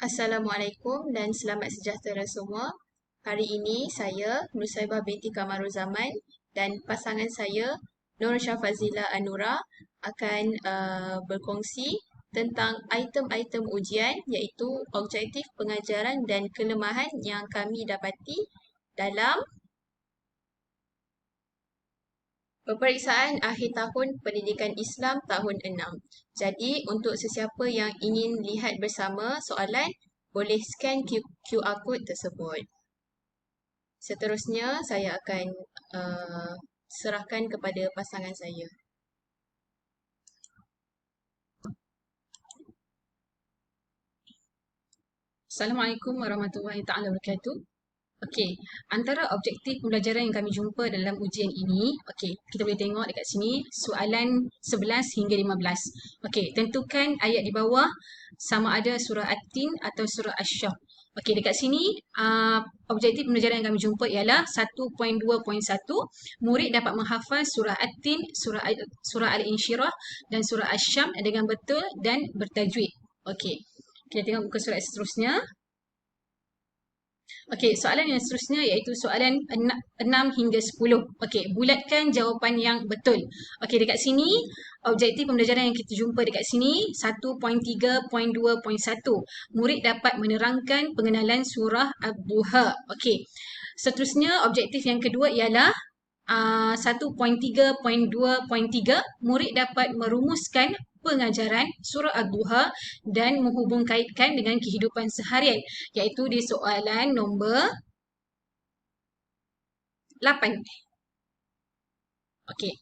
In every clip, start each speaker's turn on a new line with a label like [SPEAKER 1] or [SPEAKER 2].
[SPEAKER 1] Assalamualaikum dan selamat sejahtera semua. Hari ini saya, Nur Saibah binti Kamarul Zaman dan pasangan saya, Nur Syafazila Anura akan berkongsi tentang item-item ujian iaitu objektif pengajaran dan kelemahan yang kami dapati dalam peperiksaan akhir tahun Pendidikan Islam tahun 6. Jadi, untuk sesiapa yang ingin lihat bersama soalan, boleh scan QR code tersebut. Seterusnya, saya akan serahkan kepada pasangan saya.
[SPEAKER 2] Assalamualaikum warahmatullahi taala wabarakatuh. Okey, antara objektif pembelajaran yang kami jumpa dalam ujian ini, okey, kita boleh tengok dekat sini soalan 11 hingga 15. Okey, tentukan ayat di bawah sama ada surah At-Tin atau surah Asy-Syah. Okey, dekat sini objektif pembelajaran yang kami jumpa ialah 1.2.1, murid dapat menghafal surah At-Tin, surah Al-Insyirah dan surah Asy-Syams dengan betul dan bertajwid. Okey. Kita tengok muka surat seterusnya. Okey, soalan yang seterusnya iaitu soalan 6 hingga 10. Okey, bulatkan jawapan yang betul. Okey, dekat sini objektif pembelajaran yang kita jumpa dekat sini 1.3.2.1. Murid dapat menerangkan pengenalan surah Ad-Duha. Okey. Seterusnya objektif yang kedua ialah 1.3.2.3, murid dapat merumuskan pengajaran surah Ad-Duha dan menghubung kaitkan dengan kehidupan seharian, iaitu di soalan nombor 8. Okey.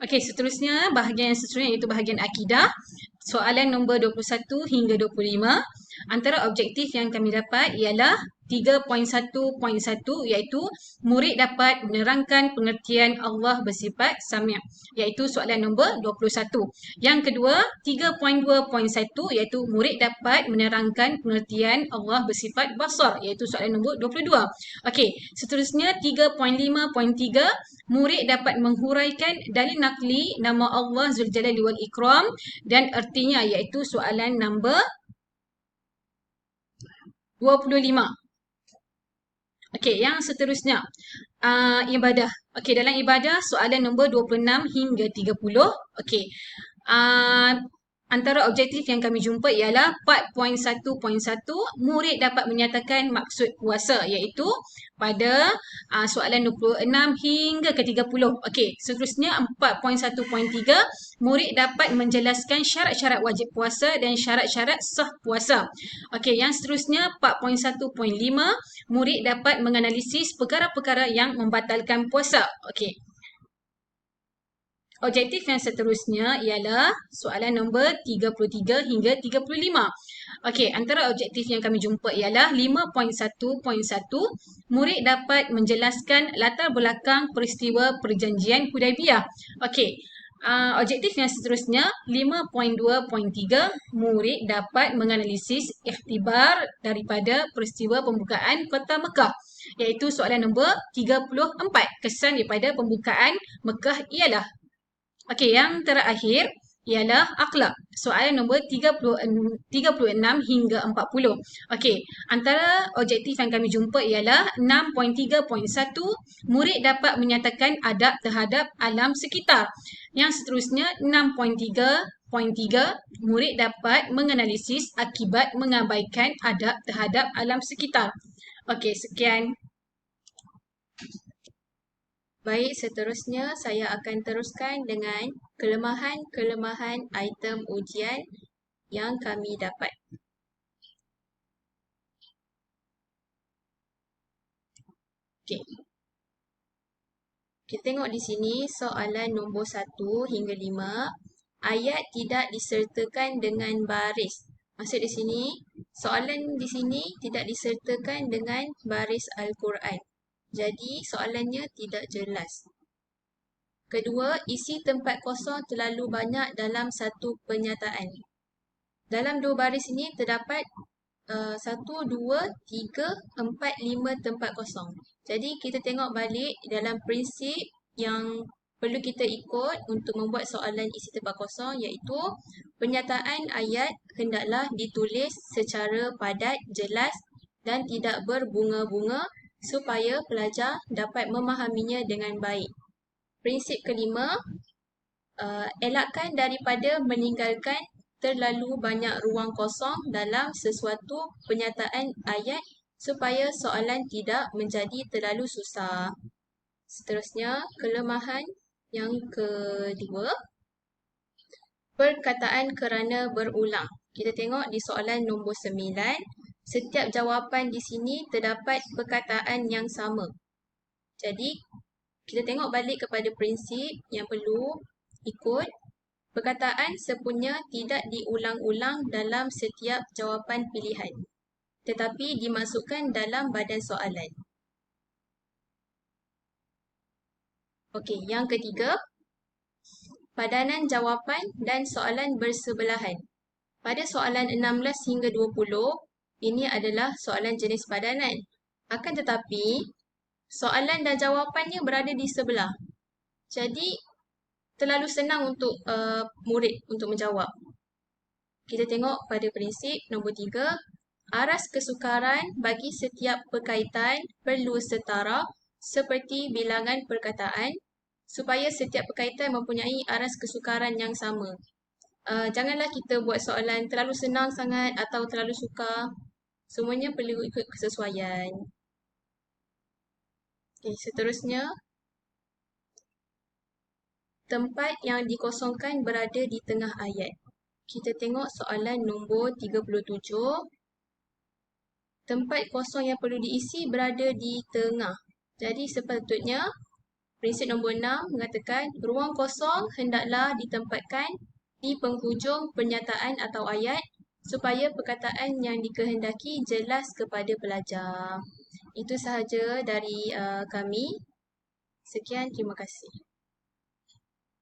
[SPEAKER 2] Okey, seterusnya bahagian yang seterusnya iaitu bahagian akidah. Soalan nombor 21 hingga 25. Antara objektif yang kami dapat ialah 3.1.1 iaitu murid dapat menerangkan pengertian Allah bersifat Sami', iaitu soalan nombor 21. Yang kedua, 3.2.1 iaitu murid dapat menerangkan pengertian Allah bersifat Basar, iaitu soalan nombor 22. Okey, seterusnya 3.5.3, murid dapat menghuraikan dalil nakli nama Allah Zuljalali wal Ikram dan ertinya, iaitu soalan nombor 25. Okey, yang seterusnya ibadah. Okey, dalam ibadah soalan nombor 26 hingga 30. Okey. Antara objektif yang kami jumpa ialah 4.1.1, murid dapat menyatakan maksud puasa, iaitu pada soalan 26 hingga ke 30. Okey, seterusnya 4.1.3, murid dapat menjelaskan syarat-syarat wajib puasa dan syarat-syarat sah puasa. Okey, yang seterusnya 4.1.5, murid dapat menganalisis perkara-perkara yang membatalkan puasa. Okey. Objektif yang seterusnya ialah soalan nombor 33 hingga 35. Okey, antara objektif yang kami jumpa ialah 5.1.1, murid dapat menjelaskan latar belakang peristiwa perjanjian Hudaibiyah. Okey, objektif yang seterusnya 5.2.3, murid dapat menganalisis ikhtibar daripada peristiwa pembukaan Kota Mekah, iaitu soalan nombor 34. Kesan daripada pembukaan Mekah ialah. Okey, yang terakhir ialah akhlak. Soalan nombor 36 hingga 40. Okey, antara objektif yang kami jumpa ialah 6.3.1, murid dapat menyatakan adab terhadap alam sekitar. Yang seterusnya 6.3.3, murid dapat menganalisis akibat mengabaikan adab terhadap alam sekitar. Okey, sekian.
[SPEAKER 1] Baik, seterusnya saya akan teruskan dengan kelemahan-kelemahan item ujian yang kami dapat. Okey. Kita tengok di sini soalan nombor 1 hingga 5. Ayat tidak disertakan dengan baris. Maksud di sini, soalan di sini tidak disertakan dengan baris Al-Quran. Jadi, soalannya tidak jelas. Kedua, isi tempat kosong terlalu banyak dalam satu pernyataan. Dalam dua baris ini terdapat 1, 2, 3, 4, 5 tempat kosong. Jadi kita tengok balik dalam prinsip yang perlu kita ikut untuk membuat soalan isi tempat kosong, iaitu pernyataan ayat hendaklah ditulis secara padat, jelas dan tidak berbunga-bunga supaya pelajar dapat memahaminya dengan baik. Prinsip kelima, elakkan daripada meninggalkan terlalu banyak ruang kosong dalam sesuatu pernyataan ayat supaya soalan tidak menjadi terlalu susah. Seterusnya, kelemahan yang kedua, perkataan kerana berulang. Kita tengok di soalan nombor 9, setiap jawapan di sini terdapat perkataan yang sama. Jadi, kita tengok balik kepada prinsip yang perlu ikut. Perkataan sepunya tidak diulang-ulang dalam setiap jawapan pilihan, tetapi dimasukkan dalam badan soalan. Okey, yang ketiga, padanan jawapan dan soalan bersebelahan. Pada soalan 16 hingga 20, ini adalah soalan jenis padanan. Akan tetapi, soalan dan jawapannya berada di sebelah. Jadi, terlalu senang untuk murid untuk menjawab. Kita tengok pada prinsip nombor 3, aras kesukaran bagi setiap perkaitan perlu setara seperti bilangan perkataan supaya setiap perkaitan mempunyai aras kesukaran yang sama. Janganlah kita buat soalan terlalu senang sangat atau terlalu sukar. Semuanya perlu ikut kesesuaian. Okay, seterusnya, tempat yang dikosongkan berada di tengah ayat. Kita tengok soalan nombor 37. Tempat kosong yang perlu diisi berada di tengah. Jadi sepatutnya, prinsip nombor 6 mengatakan ruang kosong hendaklah ditempatkan di penghujung pernyataan atau ayat supaya perkataan yang dikehendaki jelas kepada pelajar. Itu sahaja dari kami. Sekian, terima kasih.